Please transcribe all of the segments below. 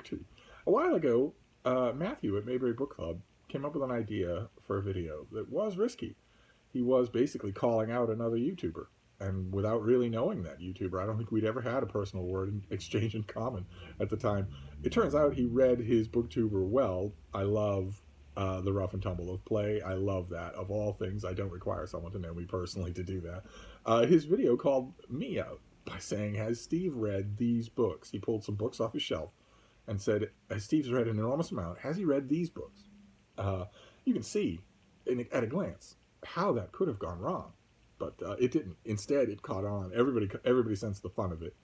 booktube. A while ago, Matthew at Mayberry Book Club came up with an idea for a video that was risky. He was basically calling out another YouTuber, and without really knowing that YouTuber. I don't think we'd ever had a personal word in exchange in common at the time. It turns out he read his booktuber well. I love the rough and tumble of play. I love that. Of all things, I don't require someone to know me personally to do that. His video called me out by saying, has Steve read these books? He pulled some books off his shelf and said, Steve's read an enormous amount. Has he read these books? You can see at a glance how that could have gone wrong, but it didn't. Instead, it caught on. Everybody sensed the fun of it,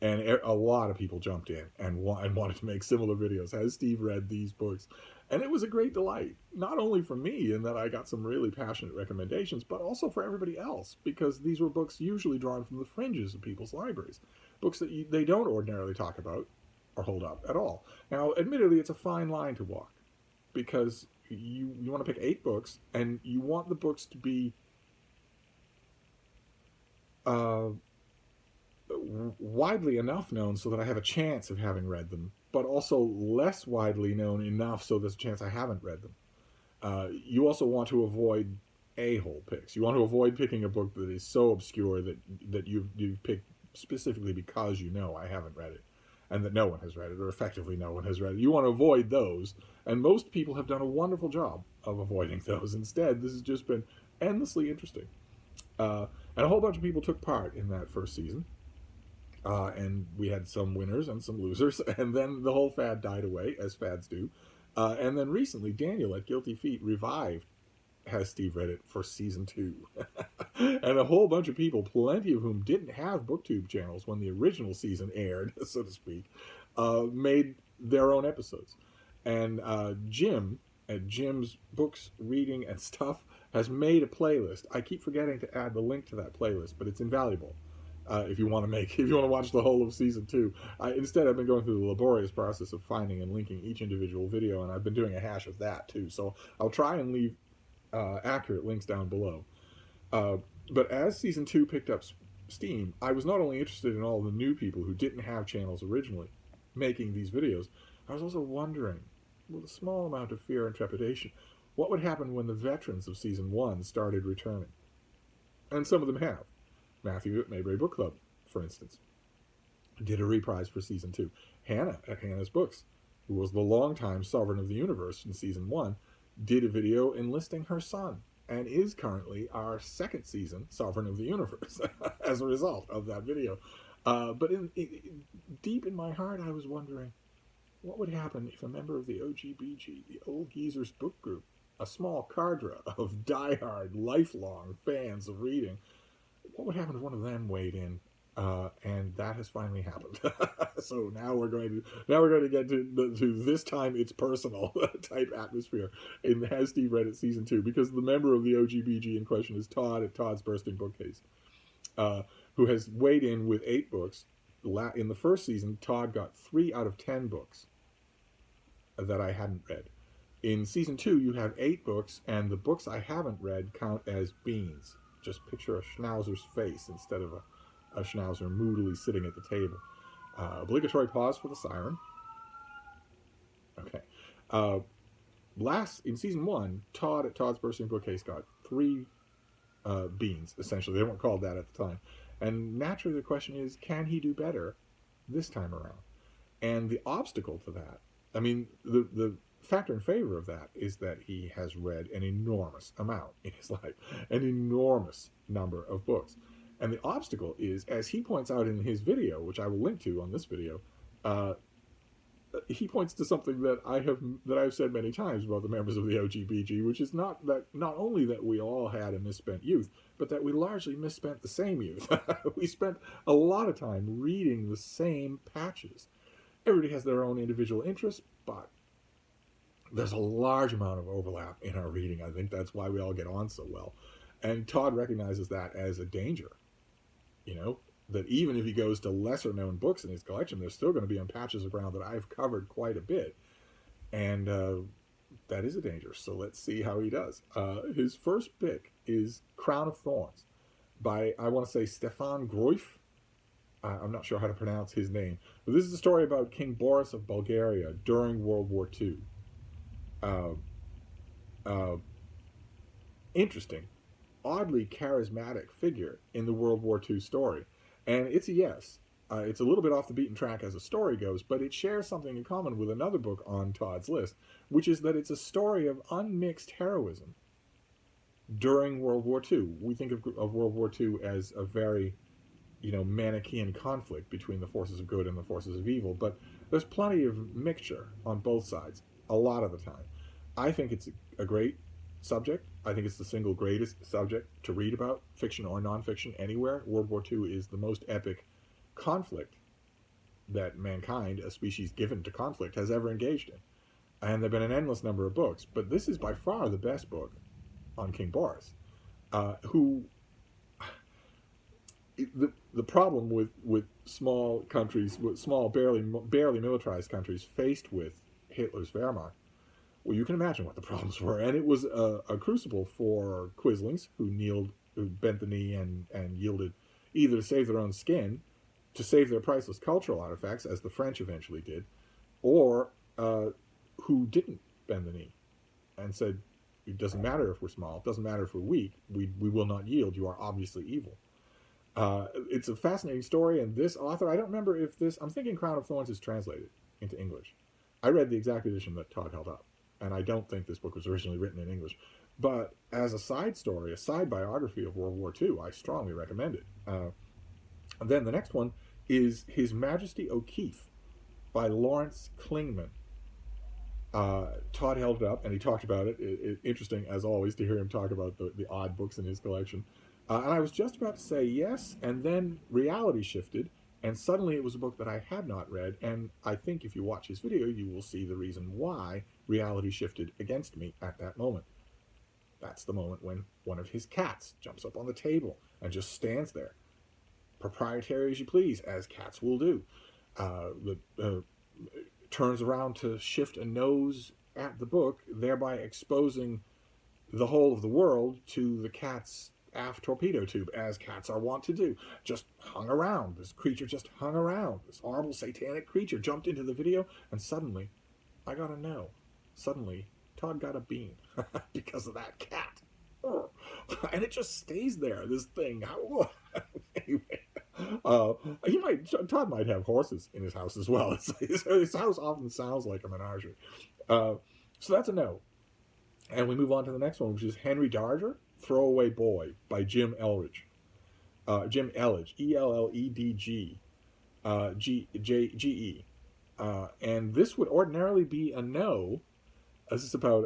and a lot of people jumped in and wanted to make similar videos. Has Steve read these books? And it was a great delight, not only for me in that I got some really passionate recommendations, but also for everybody else, because these were books usually drawn from the fringes of people's libraries, books that they don't ordinarily talk about or hold up at all. Now, admittedly, it's a fine line to walk, because you want to pick 8 books, and you want the books to be widely enough known so that I have a chance of having read them, but also less widely known enough so there's a chance I haven't read them. You also want to avoid a-hole picks. You want to avoid picking a book that is so obscure that you've picked specifically because you know I haven't read it, and that no one has read it, or effectively no one has read it. You want to avoid those, and most people have done a wonderful job of avoiding those. Instead, this has just been endlessly interesting. And a whole bunch of people took part in that first season. And we had some winners and some losers, and then the whole fad died away, as fads do. And then recently, Daniel at Guilty Feet revived Has Steve Read It for season 2. And a whole bunch of people, plenty of whom didn't have booktube channels when the original season aired, so to speak, made their own episodes. And Jim, at Jim's Books, Reading, and Stuff, has made a playlist. I keep forgetting to add the link to that playlist, but it's invaluable. If you want to watch the whole of season 2. Instead, I've been going through the laborious process of finding and linking each individual video, and I've been doing a hash of that too. So I'll try and leave accurate links down below. But as season 2 picked up steam, I was not only interested in all the new people who didn't have channels originally making these videos, I was also wondering, with a small amount of fear and trepidation, what would happen when the veterans of season 1 started returning. And some of them have. Matthew at Mayberry Book Club, for instance, did a reprise for season 2. Hannah at Hannah's Books, who was the longtime Sovereign of the Universe in season 1, did a video enlisting her son, and is currently our second season Sovereign of the Universe as a result of that video. But deep in my heart, I was wondering, what would happen if a member of the OGBG, the Old Geezers Book Group, a small cadre of diehard, lifelong fans of reading, what would happen if one of them weighed in? And that has finally happened. So now we're going to get to this time it's personal type atmosphere in Has Steve Read It season 2, because the member of the OGBG in question is Todd at Todd's Bursting Bookcase, who has weighed in with 8 books. In the first season, Todd got 3 out of 10 books that I hadn't read. In season 2, you have 8 books, and the books I haven't read count as beans. Just picture a schnauzer's face instead of a schnauzer moodily sitting at the table. Obligatory pause for the siren. Okay. In season 1, Todd at Todd's Bursting Bookcase got 3 beans, essentially. They weren't called that at the time. And naturally the question is, can he do better this time around? And the obstacle to that, I mean, the factor in favor of that is that he has read an enormous amount in his life, an enormous number of books. And the obstacle is, as he points out in his video, which I will link to on this video, he points to something that I've said many times about the members of the OGBG, which is not only that we all had a misspent youth, but that we largely misspent the same youth. We spent a lot of time reading the same patches. Everybody has their own individual interests, but there's a large amount of overlap in our reading. I think that's why we all get on so well. And Todd recognizes that as a danger. You know, that even if he goes to lesser known books in his collection, they're still going to be on patches of ground that I've covered quite a bit. And that is a danger. So let's see how he does. His first pick is Crown of Thorns by, I want to say, Stephane Groueff. I'm not sure how to pronounce his name, but this is a story about King Boris of Bulgaria during World War II. Uh, uh, Interesting, oddly charismatic figure in the World War II story. And it's a yes. It's a little bit off the beaten track as a story goes, but it shares something in common with another book on Todd's list, which is that it's a story of unmixed heroism during World War II. We think of World War II as a very, Manichaean conflict between the forces of good and the forces of evil, but there's plenty of mixture on both sides a lot of the time. I think it's a great subject. I think it's the single greatest subject to read about, fiction or nonfiction, anywhere. World War II is the most epic conflict that mankind, a species given to conflict, has ever engaged in. And there have been an endless number of books, but this is by far the best book on King Boris, who... The problem with small countries, with small, barely militarized countries faced with Hitler's Wehrmacht, well, you can imagine what the problems were. And it was a crucible for quislings who bent the knee and yielded, either to save their own skin, to save their priceless cultural artifacts, as the French eventually did, or who didn't bend the knee and said, it doesn't matter if we're small, it doesn't matter if we're weak, we will not yield, you are obviously evil. It's a fascinating story, and this author, I don't remember if I'm thinking Crown of Thorns is translated into English. I read the exact edition that Todd held up, and I don't think this book was originally written in English. But as a side story, a side biography of World War II, I strongly recommend it. And then the next one is His Majesty O'Keefe by Lawrence Klingman. Todd held it up, and he talked about it. Interesting, as always, to hear him talk about the odd books in his collection. And I was just about to say yes, and then reality shifted, and suddenly it was a book that I had not read, and I think if you watch his video, you will see the reason why reality shifted against me at that moment. That's the moment when one of his cats jumps up on the table and just stands there, proprietary as you please, as cats will do. Turns around to shift a nose at the book, thereby exposing the whole of the world to the cat's aft torpedo tube, as cats are wont to do. Just hung around. This creature just hung around. This horrible satanic creature jumped into the video, and suddenly, I got a no. Suddenly, Todd got a bean because of that cat. And it just stays there, this thing. Anyway, Todd might have horses in his house as well. His house often sounds like a menagerie. So that's a no. And we move on to the next one, which is Henri Darger, Throwaway Boy by Jim Elledge. Jim Elledge, Elledge, G-E. And this would ordinarily be a no. This is about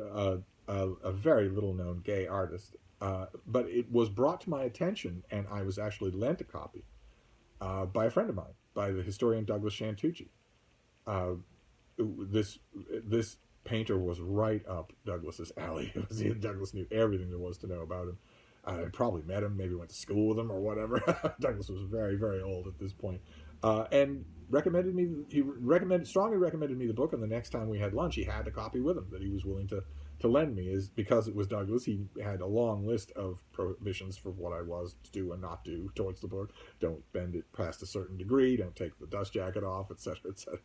a very little-known gay artist. But it was brought to my attention, and I was actually lent a copy by a friend of mine, by the historian Douglas Shantucci. This painter was right up Douglas's alley. Douglas knew everything there was to know about him. I probably met him, maybe went to school with him or whatever. Douglas was very, very old at this point. And strongly recommended me the book, and the next time we had lunch, he had a copy with him that he was willing to lend me. Is because it was Douglas, he had a long list of prohibitions for what I was to do and not do towards the book. Don't bend it past a certain degree, don't take the dust jacket off, etc., etc.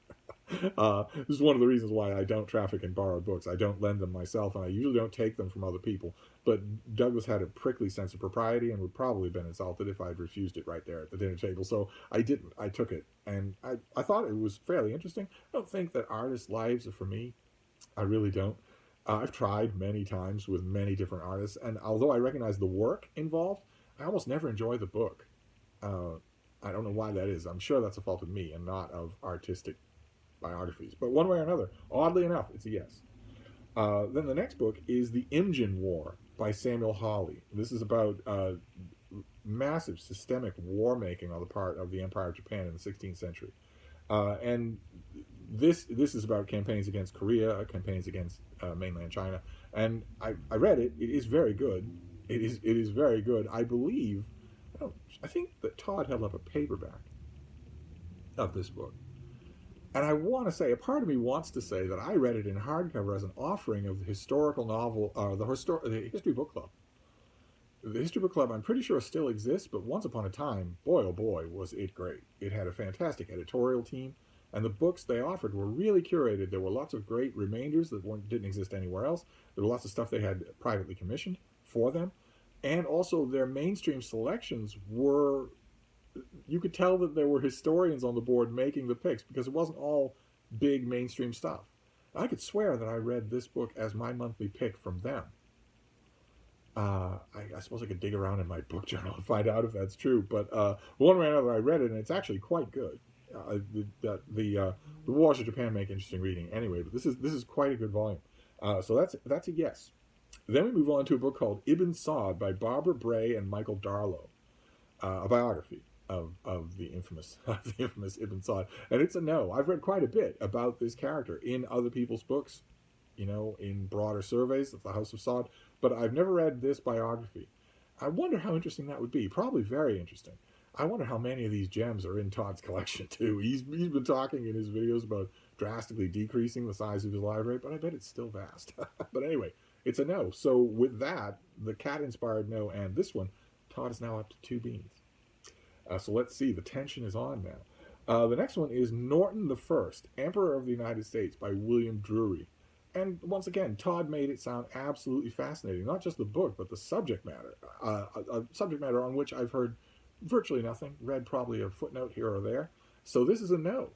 This is one of the reasons why I don't traffic in borrowed books. I don't lend them myself, and I usually don't take them from other people. But Douglas had a prickly sense of propriety and would probably have been insulted if I'd refused it right there at the dinner table. So I didn't. I took it, and I thought it was fairly interesting. I don't think that artists' lives are for me. I really don't. I've tried many times with many different artists, and although I recognize the work involved, I almost never enjoy the book. I don't know why that is. I'm sure that's a fault of me and not of artistic biographies. But one way or another, oddly enough, it's a yes. Then the next book is The Imjin War by Samuel Hawley. This is about massive systemic war-making on the part of the Empire of Japan in the 16th century. And this is about campaigns against Korea, campaigns against mainland China. And I read it. It is very good. It is very good. I believe, I think that Todd held up a paperback of this book. And I want to say, a part of me wants to say that I read it in hardcover as an offering of the historical novel, the History Book Club. The History Book Club, I'm pretty sure, still exists, but once upon a time, boy oh boy, was it great. It had a fantastic editorial team, and the books they offered were really curated. There were lots of great remainders that didn't exist anywhere else. There were lots of stuff they had privately commissioned for them, and also their mainstream selections were, you could tell that there were historians on the board making the picks, because it wasn't all big mainstream stuff. I could swear that I read this book as my monthly pick from them. I suppose I could dig around in my book journal and find out if that's true, but one way or another I read it, and it's actually quite good. The Wars of Japan make interesting reading anyway, but this is quite a good volume. So that's a yes. Then we move on to a book called Ibn Saud by Barbara Bray and Michael Darlow, a biography of the infamous Ibn Saud, and it's a no. I've read quite a bit about this character in other people's books, in broader surveys of the House of Saud, but I've never read this biography. I wonder how interesting that would be. Probably very interesting. I wonder how many of these gems are in Todd's collection too. He's been talking in his videos about drastically decreasing the size of his library, but I bet it's still vast. But anyway, it's a no. So with that, the cat-inspired no and this one, Todd is now up to 2 beans. So let's see. The tension is on now. The next one is Norton the First, Emperor of the United States by William Drury. And once again, Todd made it sound absolutely fascinating. Not just the book, but the subject matter. A subject matter on which I've heard virtually nothing. Read probably a footnote here or there. So this is a no.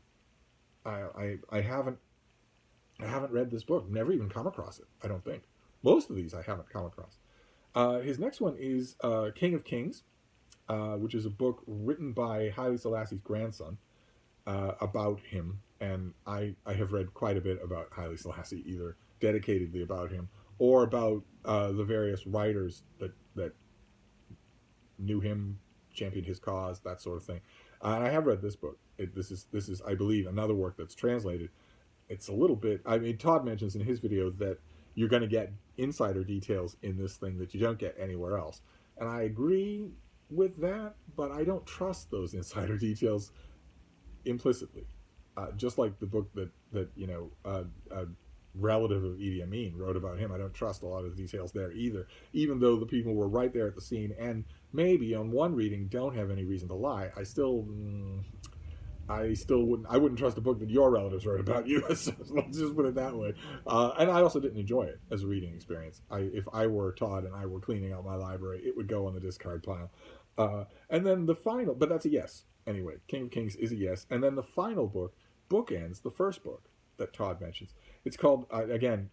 I haven't read this book. Never even come across it, I don't think. Most of these I haven't come across. His next one is King of Kings, which is a book written by Haile Selassie's grandson about him. And I have read quite a bit about Haile Selassie, either dedicatedly about him or about the various writers that knew him, championed his cause, that sort of thing. And I have read this book. This is, I believe, another work that's translated. It's a little bit, Todd mentions in his video that you're going to get insider details in this thing that you don't get anywhere else. And I agree with that, but I don't trust those insider details implicitly. Just like the book that a relative of Idi Amin wrote about him, I don't trust a lot of the details there either, even though the people were right there at the scene and maybe on one reading don't have any reason to lie. I wouldn't trust a book that your relatives wrote about you. So let's just put it that way. And I also didn't enjoy it as a reading experience. If I were Todd and I were cleaning out my library, it would go on the discard pile. And then the final, but that's a yes. Anyway, King of Kings is a yes. And then the final book bookends the first book that Todd mentions. It's called, again,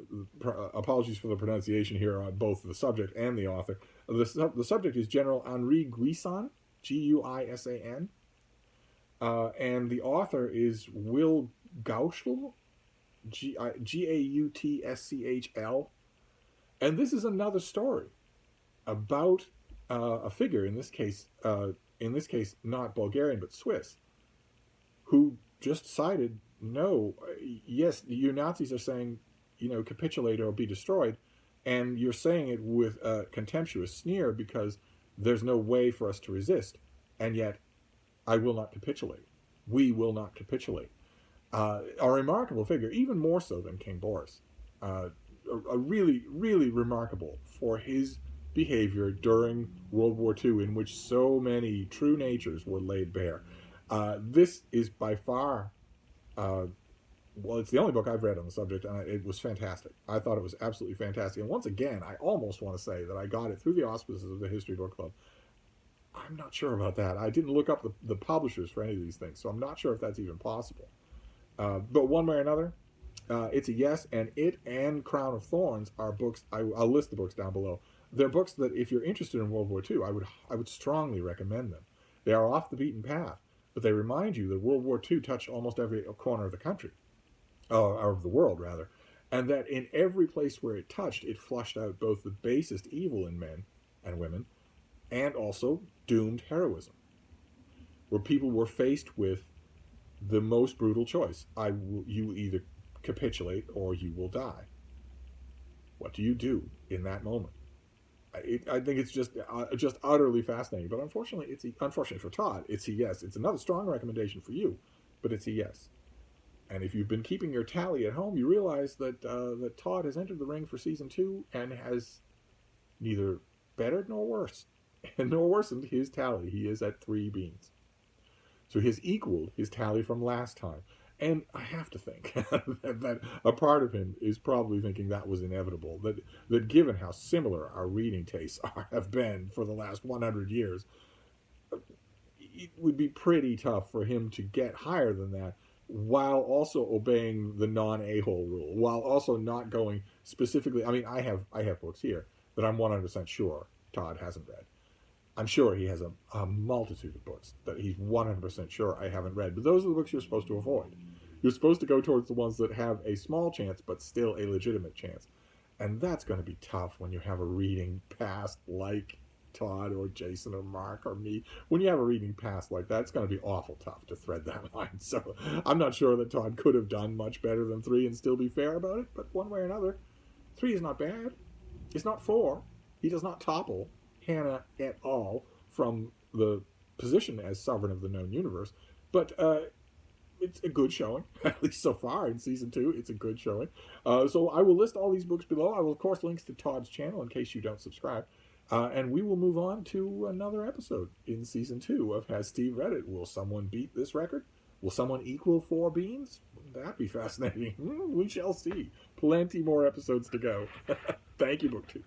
apologies for the pronunciation here on both the subject and the author. The subject is General Henri Guisan, Guisan. And the author is Will Gautschl, Gautschl. And this is another story about a figure, in this case not Bulgarian but Swiss, who just decided, no, yes, you Nazis are saying, capitulate or be destroyed, and you're saying it with a contemptuous sneer because there's no way for us to resist, and yet I will not capitulate. We will not capitulate. A remarkable figure, even more so than King Boris. A really, really remarkable for his behavior during World War II, in which so many true natures were laid bare. This is by far, it's the only book I've read on the subject, and it was fantastic. I thought it was absolutely fantastic. And once again, I almost want to say that I got it through the auspices of the History Book Club. I'm not sure about that. I didn't look up the publishers for any of these things, so I'm not sure if that's even possible. But one way or another, it's a yes, and it and Crown of Thorns are books, I'll list the books down below. They're books that, if you're interested in World War II, I would strongly recommend them. They are off the beaten path, but they remind you that World War II touched almost every corner of the country, or of the world, rather, and that in every place where it touched, it flushed out both the basest evil in men and women, and also doomed heroism, where people were faced with the most brutal choice. You either capitulate or you will die. What do you do in that moment? I think it's just utterly fascinating. But unfortunately, unfortunately for Todd, it's a yes. It's another strong recommendation for you, but it's a yes. And if you've been keeping your tally at home, you realize that Todd has entered the ring for season 2 and has neither better nor worse, nor worsened his tally. He is at 3 beans. So he has equaled his tally from last time. And I have to think that a part of him is probably thinking that was inevitable, that given how similar our reading tastes have been for the last 100 years, it would be pretty tough for him to get higher than that while also obeying the non-a-hole rule, while also not going specifically. I mean, I have books here that I'm 100% sure Todd hasn't read. I'm sure he has a multitude of books that he's 100% sure I haven't read. But those are the books you're supposed to avoid. You're supposed to go towards the ones that have a small chance, but still a legitimate chance. And that's going to be tough when you have a reading past like Todd or Jason or Mark or me. When you have a reading past like that, it's going to be awful tough to thread that line. So I'm not sure that Todd could have done much better than 3 and still be fair about it. But one way or another, 3 is not bad. It's not 4. He does not topple Hannah at all from the position as sovereign of the known universe, but it's a good showing, at least so far in season 2. It's a good showing. So I will list all these books below. I will, of course, links to Todd's channel in case you don't subscribe. And we will move on to another episode in season 2 of Has Steve Read It? Will someone beat this record? Will someone equal 4 beans? Wouldn't that be fascinating? We shall see. Plenty more episodes to go. Thank you, BookTube.